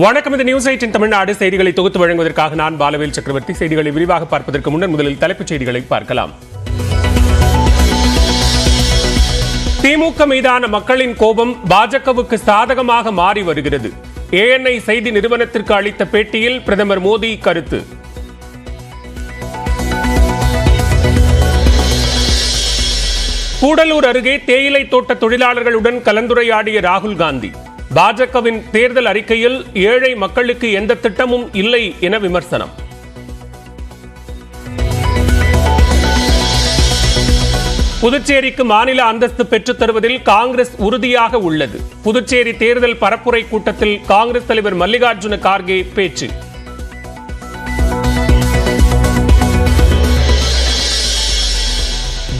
வணக்கம். இந்த நியூஸ் 8 தமிழ்நாடு செய்திகளை தொகுத்து வழங்குவதற்காக நான் பாலவேல் சக்கரவர்த்தி. செய்திகளை விரிவாக பார்ப்பதற்கு முன்னர் முதலில் தலைப்புச் செய்திகளை பார்க்கலாம். திமுக மீதான மக்களின் கோபம் பாஜகவுக்கு சாதகமாக மாறி வருகிறது. ANI செய்தி நிறுவனத்திற்கு அளித்த பேட்டியில் பிரதமர் மோடி கருத்து. கூடலூர் அருகே தேயிலை தோட்ட தொழிலாளர்களுடன் கலந்துரையாடிய ராகுல் காந்தி. பாஜகவின் தேர்தல் அறிக்கையில் ஏழை மக்களுக்கு எந்த திட்டமும் இல்லை என விமர்சனம். புதுச்சேரிக்கு மாநில அந்தஸ்து பெற்றுத் தருவதில் காங்கிரஸ் உறுதியாக உள்ளது. புதுச்சேரி தேர்தல் பரப்புரை கூட்டத்தில் காங்கிரஸ் தலைவர் மல்லிகார்ஜுன கார்கே பேச்சு.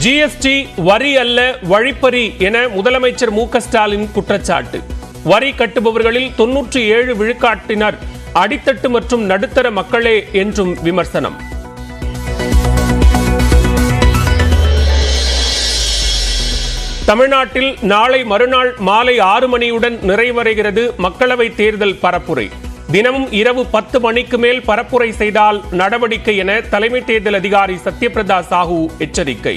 GST வரி அல்ல வழிப்பறி என முதலமைச்சர் மு க ஸ்டாலின் குற்றச்சாட்டு. வரி கட்டுபவர்களில் 97 விழுக்காட்டினர் அடித்தட்டு மற்றும் நடுத்தர மக்களே என்றும் விமர்சனம். தமிழ்நாட்டில் நாளை மறுநாள் மாலை 6 மணியுடன் நிறைவடைகிறது மக்களவை தேர்தல் பரப்புரை. தினமும் இரவு 10 மணிக்கு மேல் பரப்புரை செய்தால் நடவடிக்கை என தலைமை தேர்தல் அதிகாரி சத்யபிரதா சாஹூ எச்சரிக்கை.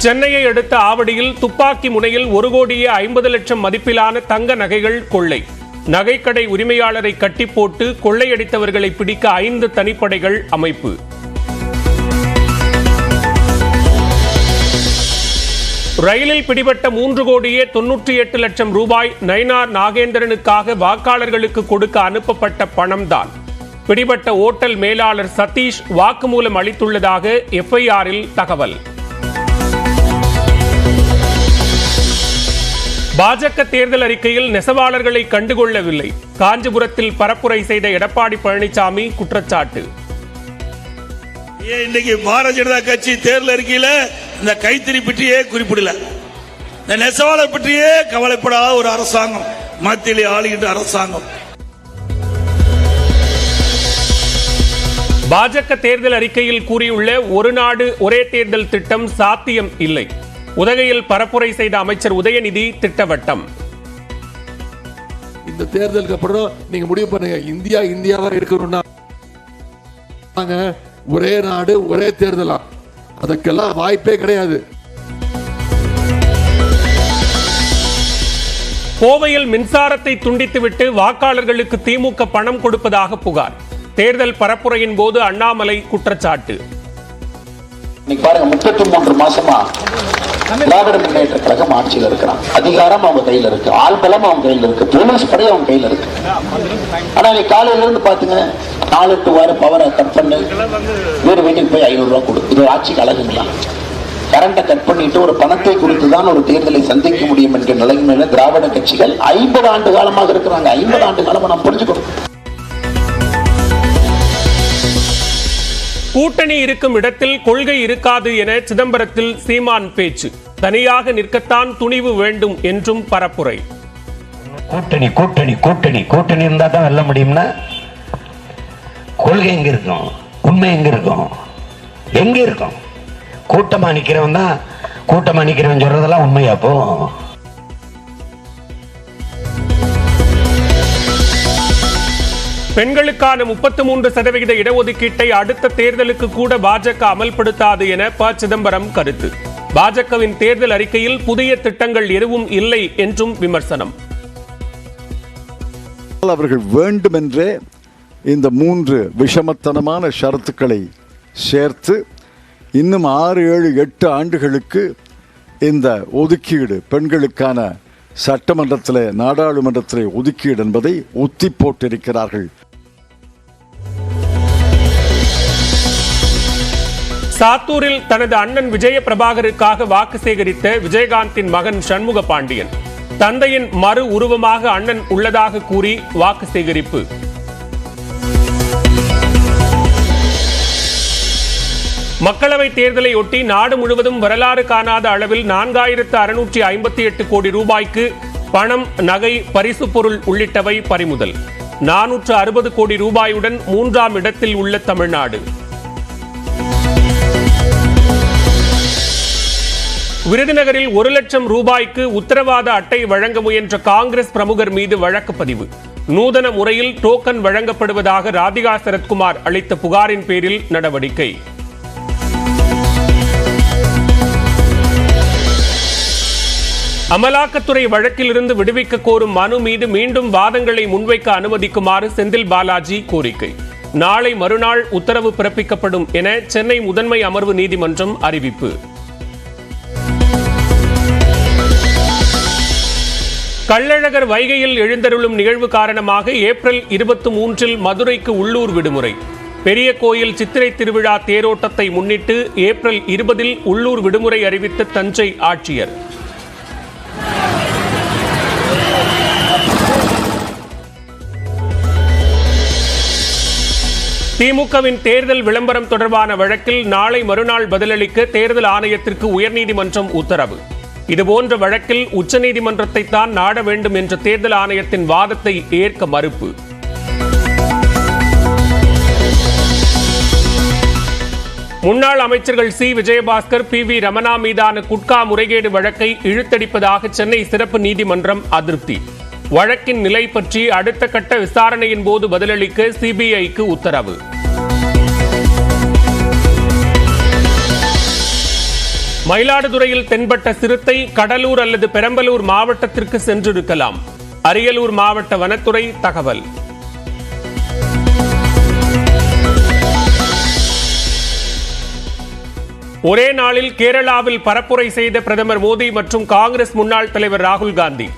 சென்னையை அடுத்த ஆவடியில் துப்பாக்கி முனையில் 1,50,00,000 மதிப்பிலான தங்க நகைகள் கொள்ளை. நகைக்கடை உரிமையாளரை கட்டி போட்டு கொள்ளையடித்தவர்களை பிடிக்க 5 தனிப்படைகள் அமைப்பு. ரயிலில் பிடிபட்ட 3,98,00,000 ரூபாய் நயினார் நாகேந்திரனுக்காக வாக்காளர்களுக்கு கொடுக்க அனுப்பப்பட்ட பணம்தான். பிடிபட்ட ஓட்டல் மேலாளர் சதீஷ் வாக்குமூலம் அளித்துள்ளதாக FIR-இல் தகவல். பாஜக தேர்தல் அறிக்கையில் நெசவாளர்களை கண்டுகொள்ளவில்லை. காஞ்சிபுரத்தில் பரப்புரை செய்த எடப்பாடி பழனிசாமி குற்றச்சாட்டு. இன்னைக்கு பாரதிய ஜனதா கட்சி தேர்தல் அறிக்கையில இந்த கைத்தறி பற்றியே குறிப்பிடல, இந்த நெசவாளர் பற்றியே கவலைப்படாத ஒரு அரசாங்கம், மத்தியிலே ஆளுகின்ற அரசாங்கம். பாஜக தேர்தல் அறிக்கையில் கூறியுள்ள ஒரு நாடு ஒரே தேர்தல் திட்டம் சாத்தியம் இல்லை. உதகையில் பரப்புரை செய்த அமைச்சர் உதயநிதி திட்டவட்டம். இந்த தேர்தலுக்கு அப்புறம் நீங்க முடிவு பண்ணுங்க, இந்தியாவா இருக்கணும்னா ஒரே நாடு ஒரே தேர்தலா, அதுக்கெல்லாம் வாய்ப்பே கிடையாது. கோவையில் மின்சாரத்தை துண்டித்துவிட்டு வாக்காளர்களுக்கு திமுக பணம் கொடுப்பதாக புகார். தேர்தல் பரப்புரையின் போது அண்ணாமலை குற்றச்சாட்டு. பாருங்க, 33 மாசமா திராவிட முன்னேற்ற கழகம் ஆட்சியில் இருக்கிறான். அதிகாரம் அவங்க கையில் இருக்கு, ஆள்பலம் அவங்க கையில் இருக்கு, போலீஸ் படை அவங்க கையில் இருக்கு. ஆனா நீ காலையில இருந்து பாத்துங்க, 4-8 வாரம் பவரை கட் பண்ணு, வீடு வீட்டுக்கு போய் 500 ரூபாய் கொடு. இது ஆட்சிக்கு அழகுங்களா? கரண்டை கட் பண்ணிட்டு ஒரு பணத்தை கொடுத்துதான் ஒரு தேர்தலை சந்திக்க முடியும் என்கிற நிலைமையில திராவிட கட்சிகள் 50 ஆண்டு காலமாக இருக்கிறாங்க. 50 ஆண்டு காலமா நாம் புரிஞ்சுக்கணும். கூட்டணி இருக்கும் இடத்தில் கொள்கை இருக்காது என சிதம்பரத்தில் சீமான் பேச்சு. தனியாக நிற்கத்தான் துணிவு வேண்டும் என்றும் பரப்புரை. கூட்டணி கூட்டணி கூட்டணி கூட்டணி இருந்தா தான் வெல்ல முடியும்னா கொள்கை எங்க இருக்கும், உண்மை எங்க இருக்கும், எங்க இருக்கும்? கூட்டமா நிக்கிறவன் தான் கூட்டமா நிக்கிறவன் சொல்றதெல்லாம் உண்மையா? போ பெண்களுக்கான 33% இடஒதுக்கீட்டை அடுத்த தேர்தலுக்கு கூட பாஜக அமல்படுத்தாது என ப. சிதம்பரம் கருத்து. பாஜகவின் தேர்தல் அறிக்கையில் புதிய திட்டங்கள் எதுவும் இல்லை என்றும் விமர்சனம். அவர்கள் வேண்டுமென்றே இந்த 3 விஷமத்தனமான ஷரத்துக்களை சேர்த்து இன்னும் 6, 7, 8 ஆண்டுகளுக்கு இந்த ஒதுக்கீடு, பெண்களுக்கான சட்டமன்றத்தில் நாடாளுமன்றத்தில் ஒதுக்கீடு என்பதை ஒத்தி போட்டிருக்கிறார்கள். சாத்தூரில் தனது அண்ணன் விஜய பிரபாகருக்காக வாக்கு சேகரித்த விஜயகாந்தின் மகன் சண்முக பாண்டியன். தந்தையின் மறு உருவமாக அண்ணன் உள்ளதாக கூறி வாக்கு சேகரிப்பு. மக்களவை தேர்தலை ஒட்டி நாடு முழுவதும் வரலாறு காணாத அளவில் 4,658 கோடி ரூபாய்க்கு பணம், நகை, பரிசு பொருள் உள்ளிட்டவை பறிமுதல். 460 கோடி ரூபாயுடன் 3ஆம் இடத்தில் உள்ள தமிழ்நாடு. விருதுநகரில் 1 லட்சம் ரூபாய்க்கு உத்தரவாத அட்டை வழங்க முயன்ற காங்கிரஸ் பிரமுகர் மீது வழக்கு பதிவு. நூதன முறையில் டோக்கன் வழங்கப்படுவதாக ராதிகா சரத்குமார் அளித்த புகாரின் பேரில் நடவடிக்கை. அமலாக்கத்துறை வழக்கிலிருந்து விடுவிக்க கோரும் மனு மீது மீண்டும் வாதங்களை முன்வைக்க அனுமதிக்குமாறு செந்தில் பாலாஜி கோரிக்கை. நாளை மறுநாள் உத்தரவு பிறப்பிக்கப்படும் என சென்னை முதன்மை அமர்வு நீதிமன்றம் அறிவிப்பு. கள்ளழகர் வைகையில் எழுந்தருளும் நிகழ்வு காரணமாக ஏப்ரல் 23 மதுரைக்கு உள்ளூர் விடுமுறை. பெரிய கோயில் சித்திரை திருவிழா தேரோட்டத்தை முன்னிட்டு ஏப்ரல் 20 உள்ளூர் விடுமுறை அறிவித்த தஞ்சை ஆட்சியர். திமுகவின் தேர்தல் விளம்பரம் தொடர்பான வழக்கில் நாளை மறுநாள் பதிலளிக்க தேர்தல் ஆணையத்திற்கு உயர்நீதிமன்றம் உத்தரவு. இதுபோன்ற வழக்கில் உச்சநீதிமன்றத்தை தான் நாட வேண்டும் என்ற தேர்தல் ஆணையத்தின் வாதத்தை ஏற்க மறுப்பு. முன்னாள் அமைச்சர்கள் சி விஜயபாஸ்கர், பி.வி. ரமணா மீதான குட்கா முறைகேடு வழக்கை இழுத்தடிப்பதாக சென்னை சிறப்பு நீதிமன்றம் அதிருப்தி. வழக்கின் நிலை பற்றி அடுத்த கட்ட விசாரணையின் போது பதிலளிக்க சிபிஐக்கு உத்தரவு. மயிலாடுதுறையில் தென்பட்ட சிறுத்தை கடலூர் அல்லது பெரம்பலூர் மாவட்டத்திற்கு சென்றிருக்கலாம். அரியலூர் மாவட்ட வனத்துறை தகவல். ஒரே நாளில் கேரளாவில் பரப்புரை செய்த பிரதமர் மோடி மற்றும் காங்கிரஸ் முன்னாள் தலைவர் ராகுல் காந்தி.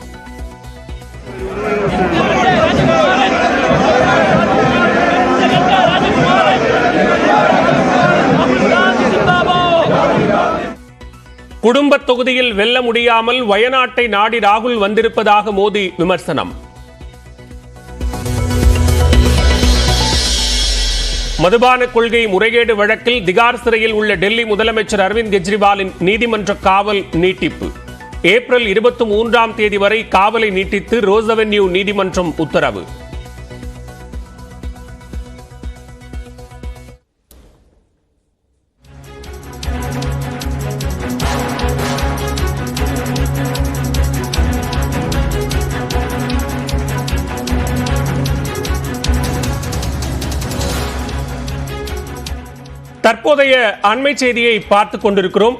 குடும்ப தொகுதியில் வெல்ல முடியாமல் வயநாட்டை நாடி ராகுல் வந்திருப்பதாக மோடி விமர்சனம். மதுபான கொள்கை முறைகேடு வழக்கில் திகார் சிறையில் உள்ள டெல்லி முதலமைச்சர் அரவிந்த் கெஜ்ரிவாலின் நீதிமன்ற காவல் நீட்டிப்பு. ஏப்ரல் 23 வரை காவலை நீட்டித்து ரோஸ் அவென்யூ நீதிமன்றம் உத்தரவு. தற்போதைய அண்மை செய்தியை பார்த்துக் கொண்டிருக்கிறோம்.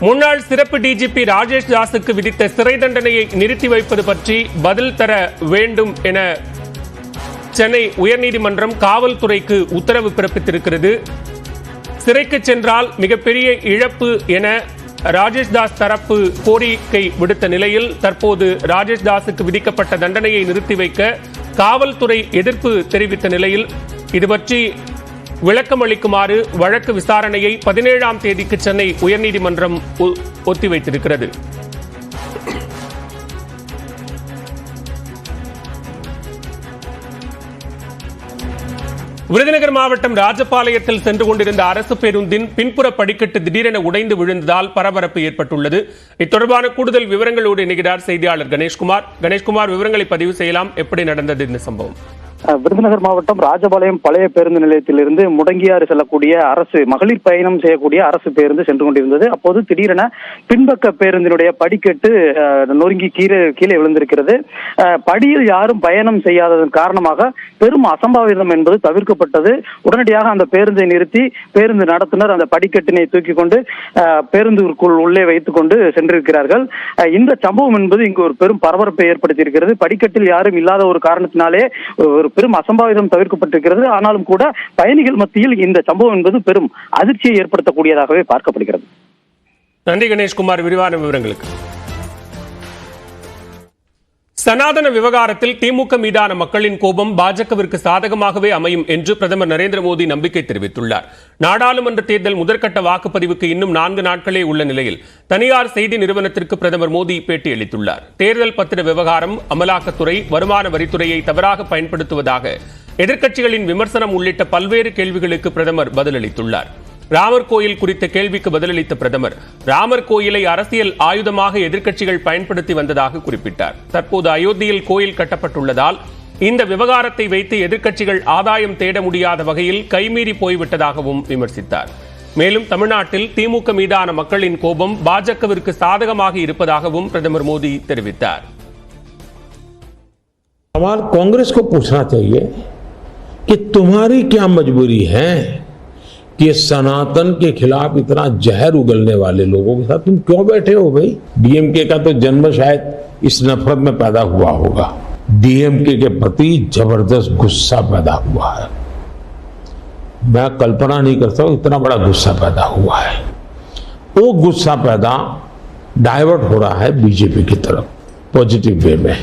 முன்னாள் சிறப்பு டிஜிபி ராஜேஷ் தாஸுக்கு விதித்த சிறை தண்டனையை நிறுத்தி வைப்பது பற்றி பதில் தர வேண்டும் என சென்னை உயர்நீதிமன்றம் காவல்துறைக்கு உத்தரவு பிறப்பித்திருக்கிறது. சிறைக்கு சென்றால் மிகப்பெரிய இழப்பு என ராஜேஷ் தாஸ் தரப்பு கோரிக்கை விடுத்த நிலையில் தற்போது ராஜேஷ் தாஸுக்கு விதிக்கப்பட்ட தண்டனையை நிறுத்தி வைக்க காவல்துறை எதிர்ப்பு தெரிவித்த நிலையில் இது பற்றி விளக்கம் அளிக்குமாறு வழக்கு விசாரணையை 17ஆம் தேதிக்கு சென்னை உயர்நீதிமன்றம் ஒத்திவைத்திருக்கிறது. விருதுநகர் மாவட்டம் ராஜபாளையத்தில் சென்று கொண்டிருந்த அரசு பேருந்தின் பின்புற படிக்கட்டு திடீரென உடைந்து விழுந்ததால் பரபரப்பு ஏற்பட்டுள்ளது. இத்தொடர்பான கூடுதல் விவரங்களோடு இணைகிறார் செய்தியாளர் கணேஷ்குமார். கணேஷ்குமார், விவரங்களை பதிவு செய்யலாம். எப்படி நடந்தது இந்த சம்பவம்? விருதுநகர் மாவட்டம் ராஜபாளையம் பழைய பேருந்து நிலையத்திலிருந்து முடங்கியாறு செல்லக்கூடிய அரசு மகளிர் பயணம் செய்யக்கூடிய அரசு பேருந்து சென்று கொண்டிருந்தது. அப்போது திடீரென பின்பக்க பேருந்தினுடைய படிக்கட்டு நொறுங்கி கீழே விழுந்திருக்கிறது. படியில் யாரும் பயணம் செய்யாததன் காரணமாக பெரும் அசம்பாவிதம் என்பது தவிர்க்கப்பட்டது. உடனடியாக அந்த பேருந்தை நிறுத்தி பேருந்து நடத்துனர் அந்த படிக்கட்டினை தூக்கி கொண்டு பேருந்துக்குள் உள்ளே வைத்துக் கொண்டு சென்றிருக்கிறார்கள். இந்த சம்பவம் என்பது இங்கு ஒரு பெரும் பரபரப்பை ஏற்படுத்தியிருக்கிறது. படிக்கட்டில் யாரும் இல்லாத ஒரு காரணத்தினாலே ஒரு பெரும் அசம்பாவிதம் தவிர்க்கப்பட்டிருக்கிறது. ஆனாலும் கூட பயணிகள் மத்தியில் இந்த சம்பவம் என்பது பெரும் அதிர்ச்சியை ஏற்படுத்தக்கூடியதாகவே பார்க்கப்படுகிறது. நன்றி கணேஷ்குமார், விரிவான விவரங்களுக்கு. சனாதன விவகாரத்தில் திமுக மீதான மக்களின் கோபம் பாஜகவிற்கு சாதகமாகவே அமையும் என்று பிரதமர் நரேந்திர மோடி நம்பிக்கை தெரிவித்துள்ளார். நாடாளுமன்ற தேர்தல் முதற்கட்ட வாக்குப்பதிவுக்கு இன்னும் 4 நாட்களே உள்ள நிலையில் தனியார் செய்தி நிறுவனத்திற்கு பிரதமர் மோடி பேட்டியளித்துள்ளார். தேர்தல் பத்திர விவகாரம், அமலாக்கத்துறை, வருமான வரித்துறையை தவறாக பயன்படுத்துவதாக எதிர்க்கட்சிகளின் விமர்சனம் உள்ளிட்ட பல்வேறு கேள்விகளுக்கு பிரதமர் பதிலளித்துள்ளார். ராமர் கோயில் குறித்த கேள்விக்கு பதிலளித்த பிரதமர் ராமர் கோயிலை அரசியல் ஆயுதமாக எதிர்க்கட்சிகள் பயன்படுத்தி வந்ததாக குறிப்பிட்டார். தற்போது அயோத்தியில் கோயில் கட்டப்பட்டுள்ளதால் இந்த விவகாரத்தை வைத்து எதிர்க்கட்சிகள் ஆதாயம் தேட முடியாத வகையில் கைமீறி போய்விட்டதாகவும் விமர்சித்தார். மேலும் தமிழ்நாட்டில் திமுக மீதான மக்களின் கோபம் பாஜகவிற்கு சாதகமாக இருப்பதாகவும் பிரதமர் மோடி தெரிவித்தார். सवाल कांग्रेस को पूछना चाहिए कि तुम्हारी क्या मजबूरी है कि सनातन के खिलाफ इतना जहर उगलने वाले लोगों के साथ तुम क्यों बैठे हो भाई? डीएमके का तो जन्म शायद इस नफरत में पैदा हुआ होगा। डीएमके के प्रति जबरदस्त गुस्सा पैदा हुआ है। मैं कल्पना नहीं करता हूं इतना बड़ा गुस्सा पैदा हुआ है। वो गुस्सा पैदा डाइवर्ट हो रहा है बीजेपी की तरफ पॉजिटिव वे में।